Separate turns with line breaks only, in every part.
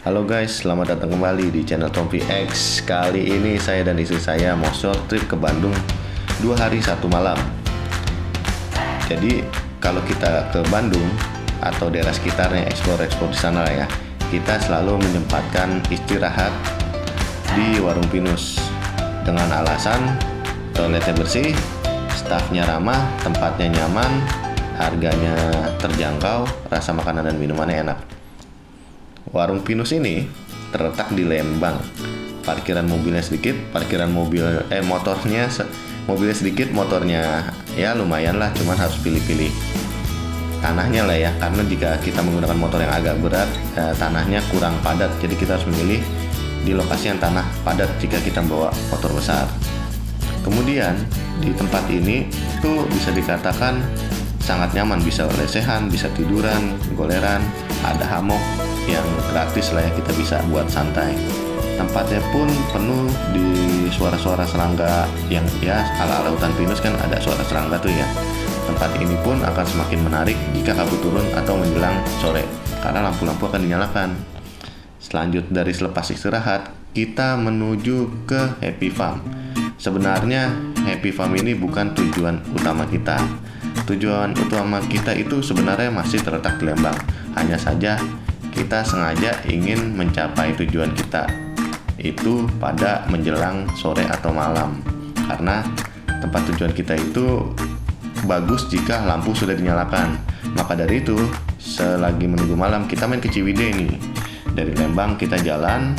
Halo guys, selamat datang kembali di channel Tompi X. Kali ini saya dan istri saya mau short trip ke Bandung 2 hari 1 malam. Jadi kalau kita ke Bandung atau daerah sekitarnya, explore di sana lah ya, kita selalu menyempatkan istirahat di Warung Pinus dengan alasan toiletnya bersih, stafnya ramah, tempatnya nyaman, harganya terjangkau, rasa makanan dan minumannya enak. Warung Pinus ini terletak di Lembang. Parkiran mobilnya sedikit, mobilnya sedikit, motornya ya lumayan lah, cuman harus pilih-pilih tanahnya lah ya, karena jika kita menggunakan motor yang agak berat, tanahnya kurang padat, jadi kita harus memilih di lokasi yang tanah padat jika kita bawa motor besar. Kemudian di tempat ini tuh bisa dikatakan sangat nyaman, bisa lesehan, bisa tiduran, goleran, ada hammock yang gratis lah ya, kita bisa buat santai. Tempatnya pun penuh di suara-suara serangga yang ya ala hutan pinus kan, ada suara serangga tuh ya. Tempat ini pun akan semakin menarik jika kabut turun atau menjelang sore karena lampu-lampu akan dinyalakan. Selanjutnya dari selepas istirahat kita menuju ke Happy Farm. Sebenarnya Happy Farm ini bukan tujuan utama kita. Tujuan utama kita itu sebenarnya masih terletak di Lembang. Hanya saja kita sengaja ingin mencapai tujuan kita itu pada menjelang sore atau malam, karena tempat tujuan kita itu bagus jika lampu sudah dinyalakan. Maka dari itu, selagi menunggu malam kita main ke Ciwidey nih. Dari Lembang kita jalan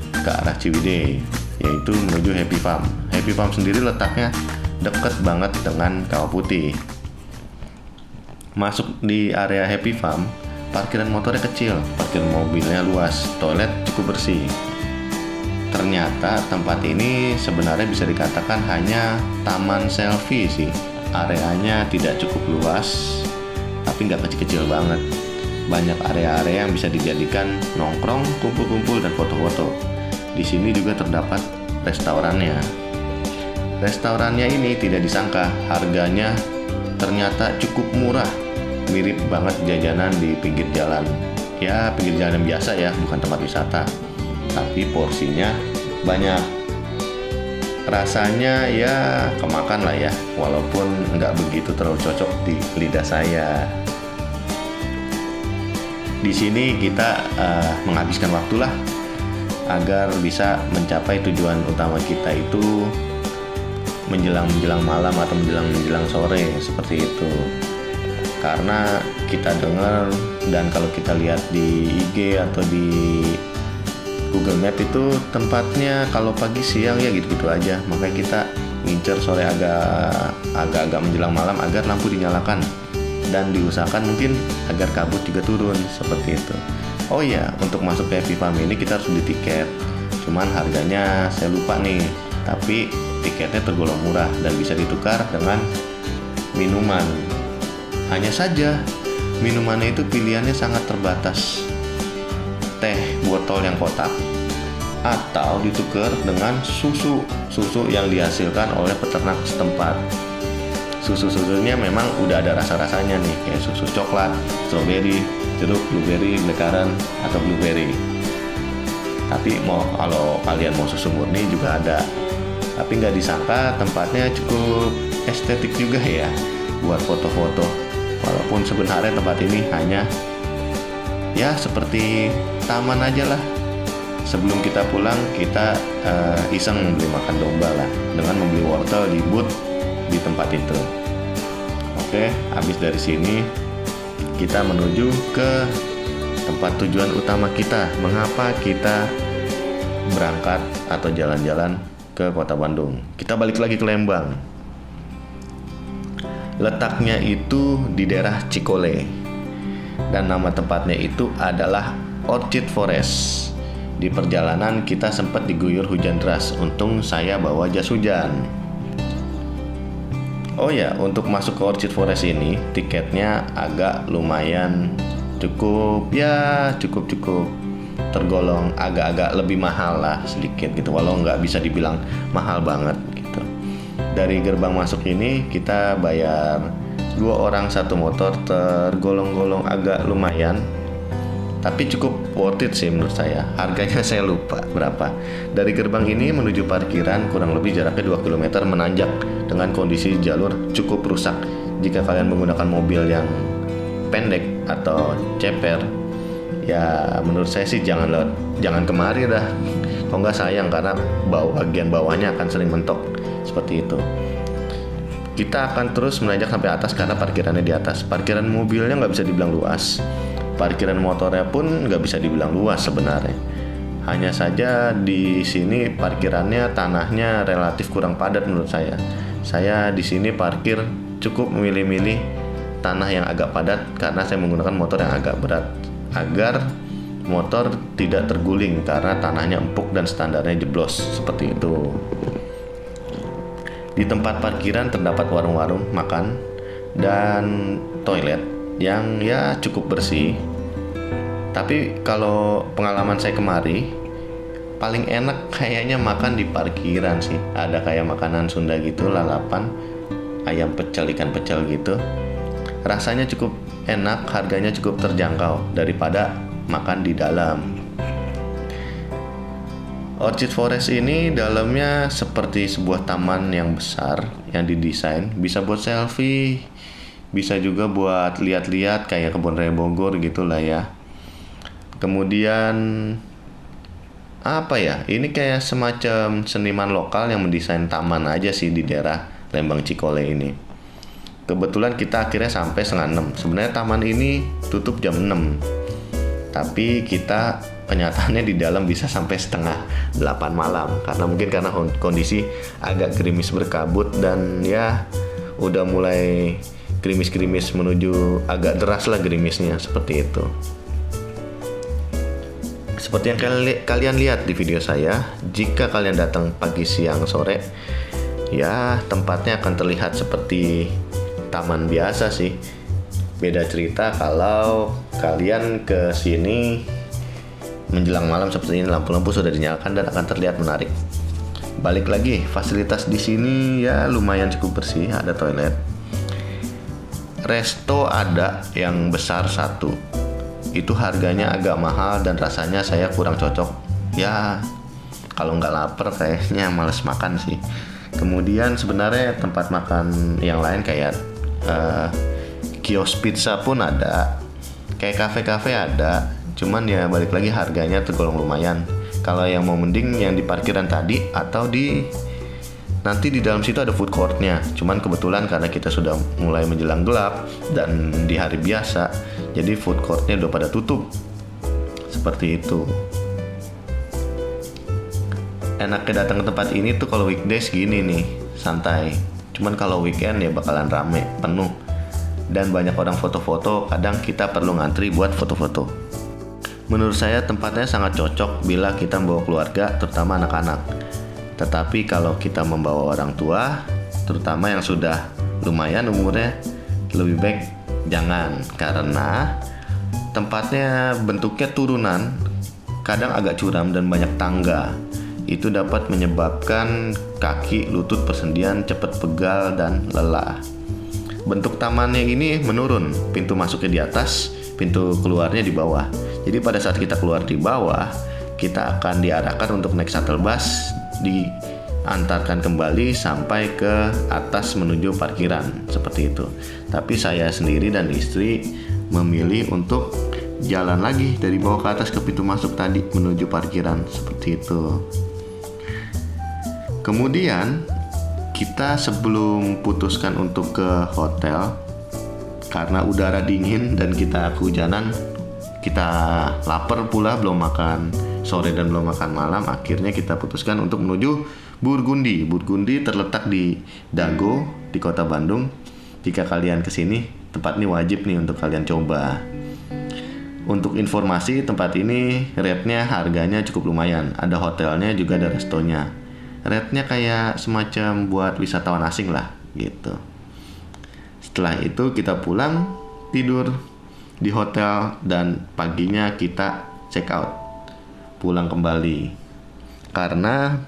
ke arah Ciwidey, yaitu menuju Happy Farm. Happy Farm sendiri letaknya dekat banget dengan Kawah Putih. Masuk di area Happy Farm, parkiran motornya kecil, parkiran mobilnya luas, toilet cukup bersih. Ternyata tempat ini sebenarnya bisa dikatakan hanya taman selfie sih. Areanya tidak cukup luas, tapi nggak kecil-kecil banget. Banyak area-area yang bisa dijadikan nongkrong, kumpul-kumpul, dan foto-foto. Di sini juga terdapat restorannya. Restorannya ini tidak disangka harganya ternyata cukup murah. Mirip banget jajanan di pinggir jalan. Ya, pinggir jalan yang biasa ya, bukan tempat wisata. Tapi porsinya banyak. Rasanya ya kemakan lah ya, walaupun nggak begitu terlalu cocok di lidah saya. Di sini kita menghabiskan waktu lah agar bisa mencapai tujuan utama kita itu menjelang malam atau menjelang sore seperti itu. Karena kita dengar dan kalau kita lihat di IG atau di Google Map itu tempatnya kalau pagi siang ya gitu-gitu aja. Makanya kita ngincer sore agak menjelang malam agar lampu dinyalakan dan diusahakan mungkin agar kabut juga turun seperti itu. Oh iya, untuk masuk ke Happy Farm ini kita harus beli tiket. Cuman harganya saya lupa nih. Tapi tiketnya tergolong murah dan bisa ditukar dengan minuman. Hanya saja minumannya itu pilihannya sangat terbatas. Teh botol yang kotak atau ditukar dengan susu yang dihasilkan oleh peternak setempat. Susunya memang udah ada rasa-rasanya nih, kayak susu coklat, strawberry, jeruk, blueberry, blackcurrant atau blueberry. Tapi kalau kalian mau susu murni juga ada. Tapi nggak disangka tempatnya cukup estetik juga ya buat foto-foto. Walaupun sebenarnya tempat ini hanya ya seperti taman aja lah. Sebelum kita pulang kita iseng beli makan domba lah dengan membeli wortel di booth di tempat itu. Oke, habis dari sini kita menuju ke tempat tujuan utama kita. Mengapa kita berangkat atau jalan-jalan ke kota Bandung? Kita balik lagi ke Lembang. Letaknya itu di daerah Cikole dan nama tempatnya itu adalah Orchid Forest. Di perjalanan kita sempat diguyur hujan deras, untung saya bawa jas hujan. Oh ya, untuk masuk ke Orchid Forest ini tiketnya agak lumayan cukup tergolong agak-agak lebih mahal lah sedikit gitu, walau nggak bisa dibilang mahal banget gitu. Dari gerbang masuk ini kita bayar 2 orang 1 motor, tergolong-golong agak lumayan. Tapi cukup worth it sih menurut saya. Harganya saya lupa berapa. Dari gerbang ini menuju parkiran kurang lebih jaraknya 2 km menanjak dengan kondisi jalur cukup rusak. Jika kalian menggunakan mobil yang pendek atau ceper, ya menurut saya sih jangan kemari dah. Kalau nggak sayang, karena bagian bawahnya akan sering mentok seperti itu. Kita akan terus menanjak sampai atas karena parkirannya di atas. Parkiran mobilnya nggak bisa dibilang luas. Parkiran motornya pun nggak bisa dibilang luas sebenarnya. Hanya saja di sini parkirannya, tanahnya relatif kurang padat menurut saya. Saya di sini parkir cukup memilih-milih tanah yang agak padat karena saya menggunakan motor yang agak berat agar motor tidak terguling karena tanahnya empuk dan standarnya jeblos seperti itu. Di tempat parkiran terdapat warung-warung makan dan toilet yang ya cukup bersih. Tapi kalau pengalaman saya kemari, paling enak kayaknya makan di parkiran sih. Ada kayak makanan Sunda gitu, lalapan, ayam pecel, ikan pecel gitu. Rasanya cukup enak, harganya cukup terjangkau daripada makan di dalam. Orchid Forest ini dalamnya seperti sebuah taman yang besar yang didesain, bisa buat selfie, bisa juga buat lihat-lihat kayak kebun raya Bogor gitulah ya. Kemudian apa ya? Ini kayak semacam seniman lokal yang mendesain taman aja sih di daerah Lembang Cikole ini. Kebetulan kita akhirnya sampai 5:30. Sebenarnya taman ini tutup jam 6. Tapi kita kenyataannya di dalam bisa sampai 7:30 malam karena kondisi agak gerimis berkabut dan ya udah mulai gerimis-gerimis menuju agak deras lah gerimisnya seperti itu. Seperti yang kalian lihat di video saya, jika kalian datang pagi, siang, sore, ya tempatnya akan terlihat seperti taman biasa sih. Beda cerita kalau kalian ke sini menjelang malam seperti ini, lampu-lampu sudah dinyalakan dan akan terlihat menarik. Balik lagi, fasilitas di sini ya lumayan cukup bersih, ada toilet. Resto ada yang besar satu. Itu harganya agak mahal dan rasanya saya kurang cocok. Ya kalau nggak lapar kayaknya males makan sih. Kemudian sebenarnya tempat makan yang lain kayak kios pizza pun ada, kayak kafe-kafe ada. Cuman ya balik lagi harganya tergolong lumayan. Kalau yang mau mending yang di parkiran tadi atau nanti di dalam situ ada food courtnya. Cuman kebetulan karena kita sudah mulai menjelang gelap dan di hari biasa, jadi food courtnya udah pada tutup. Seperti itu. Enaknya datang ke tempat ini tuh kalau weekdays gini nih, santai. Cuman kalau weekend ya bakalan rame, penuh. Dan banyak orang foto-foto, kadang kita perlu ngantri buat foto-foto. Menurut saya tempatnya sangat cocok bila kita membawa keluarga, terutama anak-anak. Tetapi kalau kita membawa orang tua, terutama yang sudah lumayan umurnya, lebih baik jangan. Karena tempatnya bentuknya turunan, kadang agak curam dan banyak tangga. Itu dapat menyebabkan kaki, lutut, persendian cepat pegal dan lelah. Bentuk tamannya ini menurun, pintu masuknya di atas, pintu keluarnya di bawah. Jadi pada saat kita keluar di bawah, kita akan diarahkan untuk naik shuttle bus, diantarkan kembali sampai ke atas menuju parkiran seperti itu. Tapi saya sendiri dan istri memilih untuk jalan lagi dari bawah ke atas ke pintu masuk tadi menuju parkiran seperti itu. Kemudian kita sebelum putuskan untuk ke hotel, karena udara dingin dan kita kehujanan, kita lapar pula, belum makan sore dan belum makan malam, akhirnya kita putuskan untuk menuju Burgundi. Burgundi terletak di Dago, di kota Bandung. Jika kalian kesini, tempat ini wajib nih untuk kalian coba. Untuk informasi, tempat ini rate-nya, harganya cukup lumayan. Ada hotelnya, juga ada restonya. Rate-nya kayak semacam buat wisatawan asing lah gitu. Setelah itu kita pulang, tidur di hotel, dan paginya kita check out, pulang kembali. Karena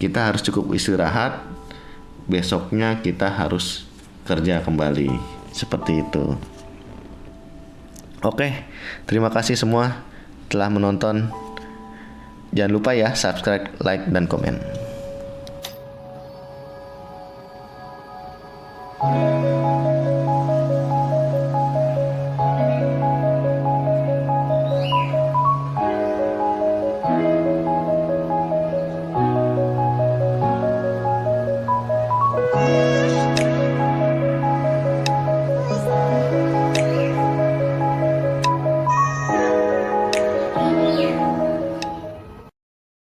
kita harus cukup istirahat, besoknya kita harus kerja kembali. Seperti itu. Oke, terima kasih semua. telah menonton. Jangan lupa ya subscribe, like, dan komen.